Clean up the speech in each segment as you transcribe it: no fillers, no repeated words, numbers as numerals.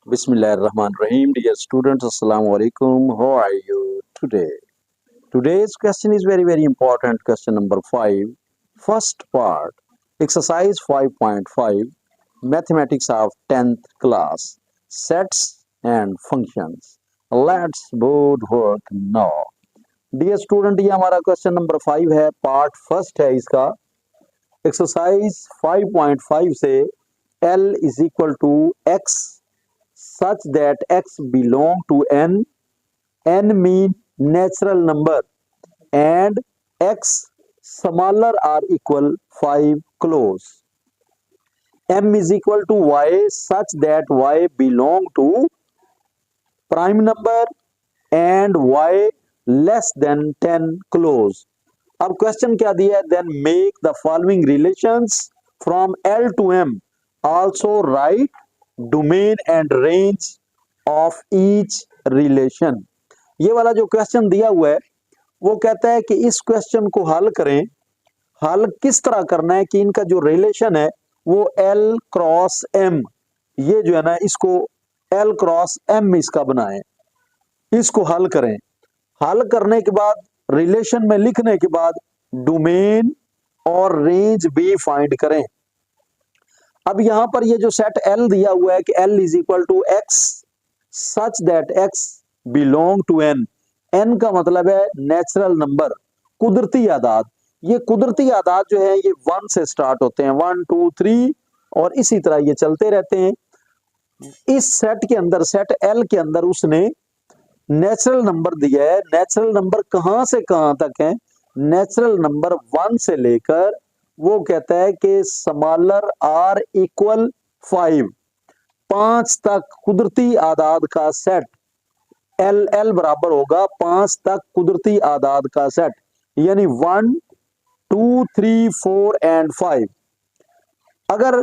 Bismillahirrahmanirrahim. Dear students, Assalamu alaikum. How are you today? Today's question is very important. Question number 5. First part. Exercise 5.5. Mathematics of 10th class. Sets and functions. Let's both work now. Dear student, ये हमारा question number 5 है. Part first है इसका. Exercise 5.5 से L is equal to X such that x belong to n mean natural number and x smaller or equal 5 close. M is equal to y such that y belong to prime number and y less than 10 close. अब question क्या दिया है? Then make the following relations from L to M. Also write domain and range of each relation. ये वाला जो question दिया हुआ है वो कहता है कि इस क्वेश्चन को हल करें. हल किस तरह करना है कि इनका जो रिलेशन है वो L क्रॉस M, ये जो है ना इसको L क्रॉस M इसका बनाएं. इसको हल करें. हल करने के बाद रिलेशन में लिखने के बाद डोमेन और रेंज भी फाइंड करें. अब यहां पर ये जो सेट L दिया हुआ है कि L is equal to x such that x belong to n. n का मतलब है नेचुरल नंबर, कुदरती आदाद. ये कुदरती आदाद जो है ये 1 से स्टार्ट होते हैं, 1 2 3 और इसी तरह ये चलते रहते हैं. इस सेट के अंदर, सेट L के अंदर उसने नेचुरल नंबर दिया है. नेचुरल नंबर कहां से कहां तक है? नेचुरल नंबर 1 से लेकर वो कहता है कि स्मॉलर आर इक्वल 5 तक कुदरती आदाद का सेट. L बराबर होगा 5 तक कुदरती आदाद का सेट, यानी 1 2 3 4 एंड 5. अगर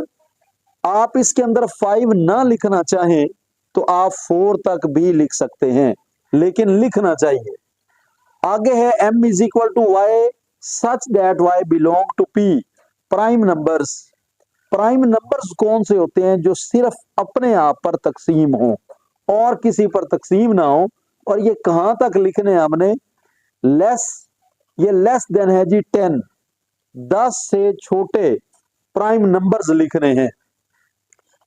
आप इसके अंदर 5 ना लिखना चाहें तो आप 4 तक भी लिख सकते हैं, लेकिन लिखना चाहिए. आगे है m is equal to y such that y belong to p. Prime numbers. Prime numbers कौन से होते हैं? जो सिर्फ अपने आप पर तकसीम हो और किसी पर तकसीम ना हो. और ये कहां तक लिखने हैं हमने? लेस, ये लेस देन है जी 10. 10 से छोटे प्राइम नंबर्स लिखने हैं.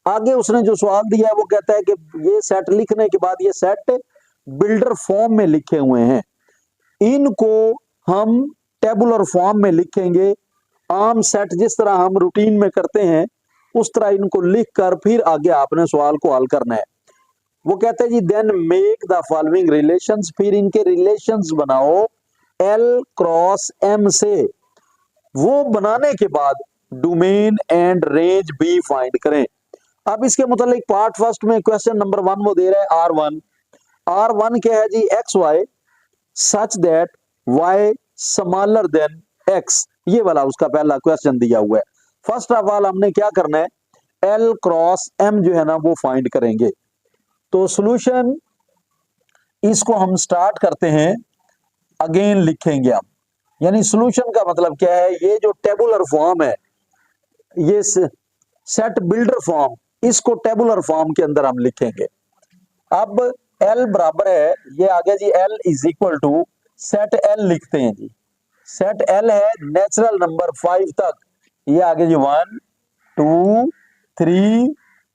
आगे उसने जो सवाल दिया है वो कहता है कि ये सेट लिखने के बाद ये सेट बिल्डर फॉर्म में लिखे हुए हैं, इनको हम टेबुलर फॉर्म में लिखेंगे. आम सेट जिस तरह हम रूटीन में करते हैं उस तरह इनको लिखकर फिर आगे आपने सवाल को हल करना है. वो कहते हैं जी then make the following relations. फिर इनके रिलेशंस बनाओ L क्रॉस M से. वो बनाने के बाद डोमेन एंड रेंज भी फाइंड करें. अब इसके मुतालिक पार्ट फर्स्ट में क्वेश्चन नंबर 1 वो दे रहा है R1. R1 क्या है जी? XY such that Y smaller than X. ये वाला उसका पहला क्वेश्चन दिया हुआ है. फर्स्ट ऑफ ऑल हमने क्या करना है? L क्रॉस M जो है ना वो फाइंड करेंगे. तो सॉल्यूशन इसको हम स्टार्ट करते हैं, अगेन लिखेंगे हम. यानी सॉल्यूशन का मतलब क्या है? ये जो टेबुलर फॉर्म है, ये सेट बिल्डर फॉर्म, इसको टेबुलर फॉर्म के अंदर हम लिखेंगे. अब L बराबर है, ये आ गया जी L is equal to set L लिखते हैं जी. सेट L है नेचुरल नंबर 5 तक. ये आ गया जी 1 2 3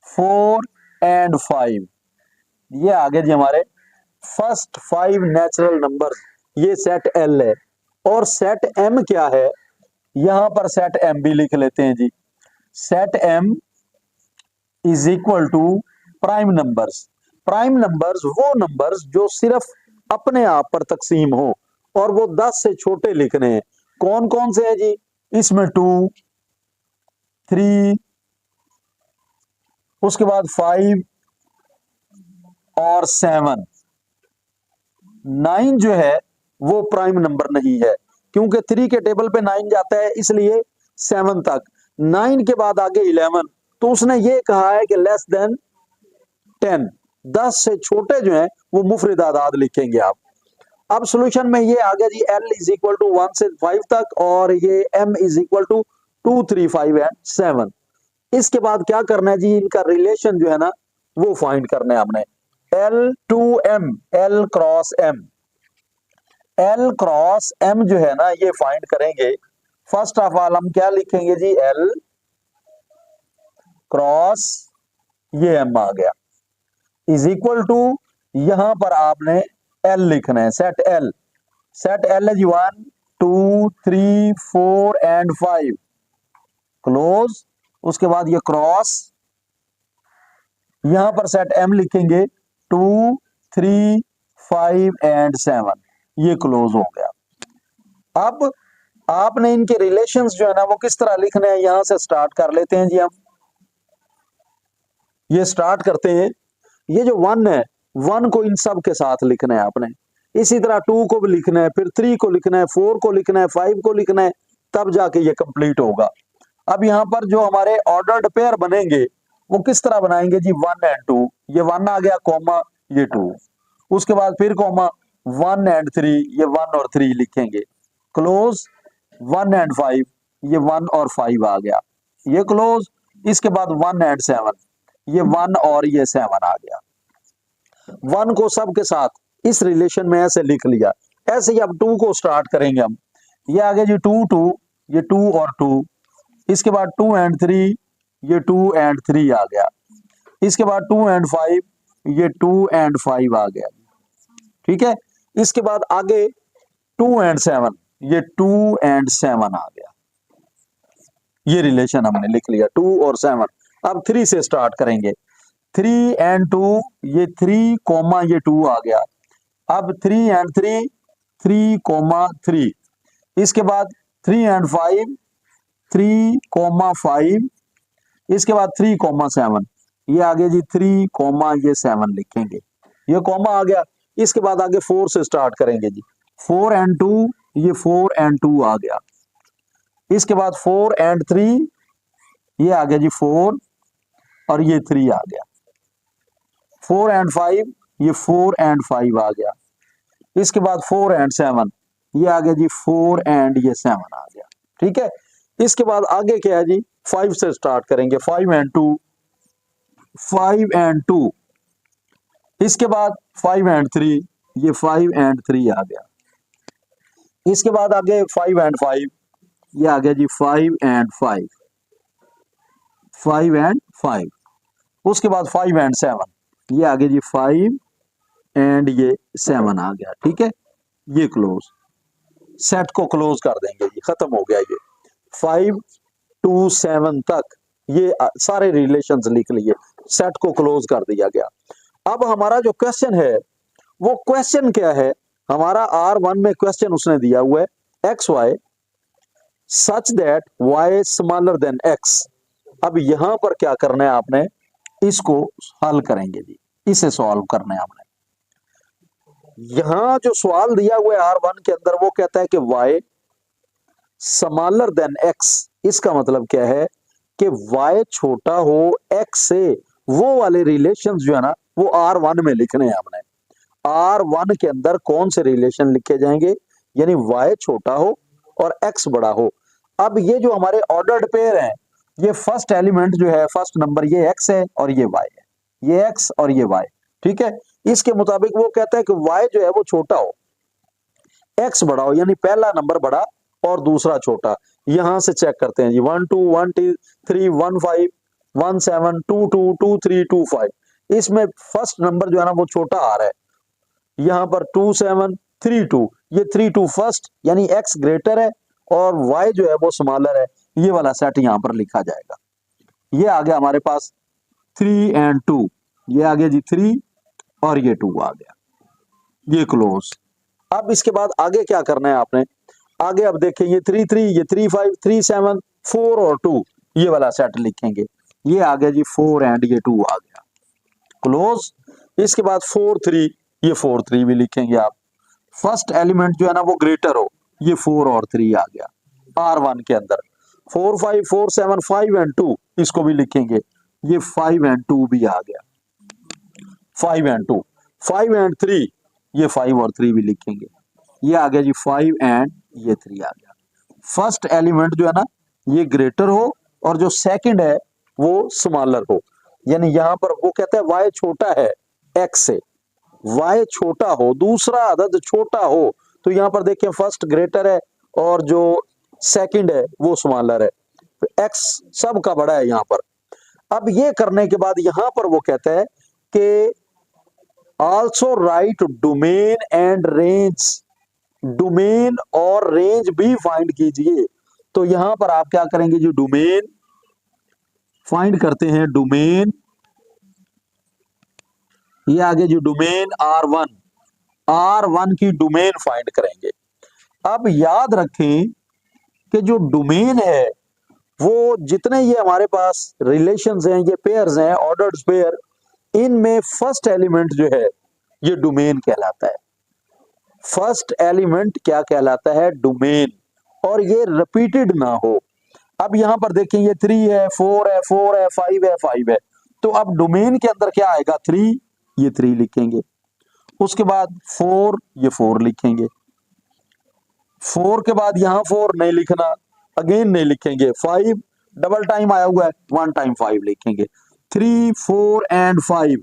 4 एंड 5. ये आ गए जी हमारे फर्स्ट 5 नेचुरल नंबर. ये सेट L है. और सेट M क्या है? यहां पर सेट M भी लिख लेते हैं जी. Set M is equal to prime numbers. Prime numbers वो नंबर्स जो सिर्फ अपने आप पर तकसीम हो और वो 10 से छोटे लिखने हैं. कौन कौन से हैं जी? इसमें 2 3, उसके बाद 5 और 7. 9 जो है वो प्राइम नंबर नहीं है, क्योंकि 3 के टेबल पे 9 जाता है, इसलिए 7 तक. 9 के बाद आगे 11. तो उसने ये कहा है कि लेस देन 10. 10 से छोटे जो हैं वो मुफरिद आदाद लिखेंगे आप. अब सॉल्यूशन में ये आ गया जी L इज इक्वल टू 1 से 5 तक और ये M is equal to 2 3 5 and 7. इसके बाद क्या करना है जी? इनका रिलेशन जो है ना वो फाइंड करना है हमने। L2M, L cross M, L cross M जो है ना ये फाइंड करेंगे। फर्स्ट ऑफ ऑल हम क्या लिखेंगे जी, L क्रॉस ये M आ गया इज इक्वल टू, यहां पर आपने L लिखना है, सेट L। सेट L है जी 1 2 3 4 एंड 5 क्लोज। उसके बाद ये क्रॉस, यहां पर सेट M लिखेंगे 2 3 5 एंड 7, ये क्लोज हो गया। अब आपने इनके रिलेशंस जो है ना वो किस तरह लिखने हैं, यहां से स्टार्ट कर लेते हैं जी हम। ये स्टार्ट करते हैं, ये जो 1 है 1 को इन सब के साथ लिखना है आपने। इसी तरह 2 को भी लिखना है, फिर 3 को लिखना है, 4 को लिखना है, 5 को लिखना है, तब जाके ये कंप्लीट होगा। अब यहाँ पर जो हमारे ऑर्डर्ड पेयर बनेंगे वो किस तरह बनाएंगे जी, 1 एंड 2, ये 1 आ गया कॉमा ये 2, उसके बाद फिर कॉमा 1 एंड 3, ये 1 और 3 लिखेंगे क्लोज। 1 एंड 5, ये 1 और 5 आ गया, ये क्लोज। इसके बाद 1 एंड 7, ये 1 और ये 7 आ गया। 1 को सब के साथ इस रिलेशन में ऐसे लिख लिया। ऐसे ही अब 2 को स्टार्ट करेंगे हम। ये आगे जी 2 2, ये 2 और 2, इसके बाद 2 एंड 3, ये 2 एंड 3 आ गया। इसके बाद 2 एंड 5, ये 2 एंड 5 आ गया, ठीक है। इसके बाद आगे 2 एंड 7, ये 2 एंड 7 आ गया। ये रिलेशन हमने लिख लिया 2 और 7। अब 3 से स्टार्ट करेंगे। 3 एंड 2, ये 3 कॉमा ये 2 आ गया। अब 3 एंड 3, 3 कॉमा 3। इसके बाद 3 एंड 5, 3 कॉमा 5। इसके बाद 3 कॉमा 7, ये आगे जी 3 कॉमा ये 7 लिखेंगे, ये कॉमा आ गया। इसके बाद आगे 4 से स्टार्ट करेंगे जी। 4 एंड 2, ये 4 एंड 2 आ गया। इसके बाद 4 एंड 3, ये आ गया जी 4 और ये 3 आ गया। 4 एंड 5, ये 4 एंड 5 आ गया। इसके बाद 4 एंड 7, ये आ गया जी 4 एंड ये 7 आ गया, ठीक है। इसके बाद आगे क्या है जी, 5 से स्टार्ट करेंगे। 5 एंड 2, 5 एंड 2। इसके बाद 5 एंड 3, ये 5 एंड 3 आ गया। इसके बाद आगे 5 एंड 5, ये आ गया जी 5 एंड 5, 5 एंड 5। उसके बाद 5 एंड 7, ये आ गया जी 5 एंड ये 7 आ गया, ठीक है। ये क्लोज, सेट को क्लोज कर देंगे जी, खत्म हो गया। ये 5 to 7 तक ये सारे रिलेशंस लिख लिए, सेट को क्लोज कर दिया गया। अब हमारा जो क्वेश्चन है वो क्वेश्चन क्या है, हमारा R1 में क्वेश्चन उसने दिया हुआ है x y such that y smaller than x। अब यहां पर क्या करना है आपने, इसको हल करेंगे जी, इसे सॉल्व करना है हमने। यहां जो सवाल दिया हुआ है R1 के अंदर वो कहता है कि y स्मॉलर देन x, इसका मतलब क्या है कि y छोटा हो x से, वो वाले रिलेशंस जो है ना वो R1 में लिखने हैं हमने। R1 के अंदर कौन से रिलेशन लिखे जाएंगे, यानी y छोटा हो और x बड़ा हो। अब ये जो हमारे ऑर्डर्ड पेयर हैं, ये फर्स्ट एलिमेंट जो है, फर्स्ट नंबर ये x है और ये y है, ये x और ये y, ठीक है। इसके मुताबिक वो कहता है कि y जो है वो छोटा हो, x बड़ा हो, यानी पहला नंबर बड़ा और दूसरा छोटा। यहां से चेक करते हैं जी, 1 2 1 3 1 5 1 7 2 2 2 3 2 5। इसमें फर्स्ट नंबर जो है ना वो छोटा आ रहा है। यहाँ पर 2 7 3 2, ये 3 2 फर्स्ट, यानी x ग्रेटर है और y जो है वो स्मॉलर है। ये वाला सेट यहाँ पर लिखा जाएगा। ये आ गया हमारे पास 3 एंड 2, ये आ गया जी 3 और ये 2 आ गया, ये क्लोज। अब इसके बाद आगे क्या करना है आपने, आगे अब देखें ये 3 3, ये 3 5 3 7 4 और 2, ये वाला सेट लिखेंगे। ये आ गया जी 4 एंड ये 2 आ गया, क्लोज। इसके बाद 4 3, ये 4 3 भी लिखेंगे आप। फर्स्ट एलिमेंट जो है ना वो ग्रेटर हो, ये 4 और 3 आ गया R1 के अंदर। 4 5 4 7 5 एंड 2, इसको भी लिखेंगे, ये 5 एंड 2 भी आ गया, 5 एंड 2। 5 एंड 3, ये 5 और 3 भी लिखेंगे, ये आ गया जी 5 एंड ये 3 आ गया। फर्स्ट एलिमेंट जो है ना ये ग्रेटर हो और जो सेकंड है वो स्मॉलर हो। यानी यहां पर वो कहता है y छोटा है x से, y छोटा हो, दूसरा अदद छोटा हो, तो यहां पर देखिए फर्स्ट ग्रेटर है और जो सेकंड है वो स्मॉलर है, तो x सबका बड़ा है यहां पर। अब ये करने के बाद यहां पर वो कहता है कि also write domain and range, domain और रेंज भी फाइंड कीजिए। तो यहां पर आप क्या करेंगे जी, डोमेन फाइंड करते हैं, डोमेन ये आगे जी डोमेन R1, R1 की डोमेन फाइंड करेंगे। अब याद रखें कि जो डोमेन है वो जितने ये हमारे पास रिलेशंस हैं, ये पेयर्स हैं, ऑर्डर्ड पेयर, इनमें फर्स्ट एलिमेंट जो है ये डोमेन कहलाता है। फर्स्ट एलिमेंट क्या कहलाता है, डोमेन, और ये रिपीटेड ना हो। अब यहां पर देखें ये 3 है, 4 है, 4 है, 5 है, 5 है, तो अब डोमेन के अंदर क्या आएगा, 3, ये 3 लिखेंगे, उसके बाद 4, ये 4 लिखेंगे, 4 के बाद यहां 4 नहीं लिखना, अगेन नहीं लिखेंगे, 5 डबल टाइम आया हुआ है, 1 टाइम 5 लिखेंगे, 3, 4 एंड 5,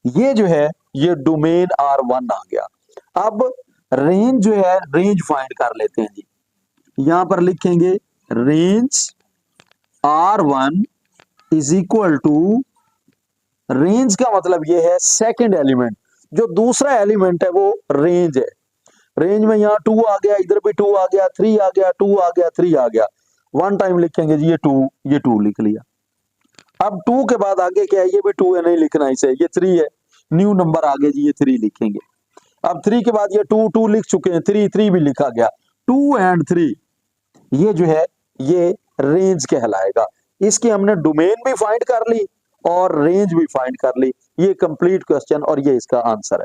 ये जो है ये डोमेन R1 आ गया। अब रेंज जो है, रेंज फाइंड कर लेते हैं जी, यहां पर लिखेंगे range R1 is equal to, range का मतलब ये है सेकंड एलिमेंट, जो दूसरा एलिमेंट है वो रेंज है। रेंज में यहाँ 2 आ गया, इधर भी 2 आ गया, 3 आ गया, 2 आ गया, 3 आ गया, 1 टाइम लिखेंगे जी, ये 2 लिख लिया। अब 2 के बाद आगे क्या है, ये भी 2 है, नहीं लिखना इसे, ये 3 है, न्यू नंबर आगे जी, ये 3 लिखेंगे। अब 3 के बाद ये 2 लिख चुके हैं, 3 भी लिखा गया, 2 एंड 3, ये जो है ये रेंज कहलाएगा। इसकी हमने डोमेन भी फाइंड कर ली और रेंज भी फाइंड कर ली। ये कंप्लीट क्वेश्चन और ये इसका आंसर है।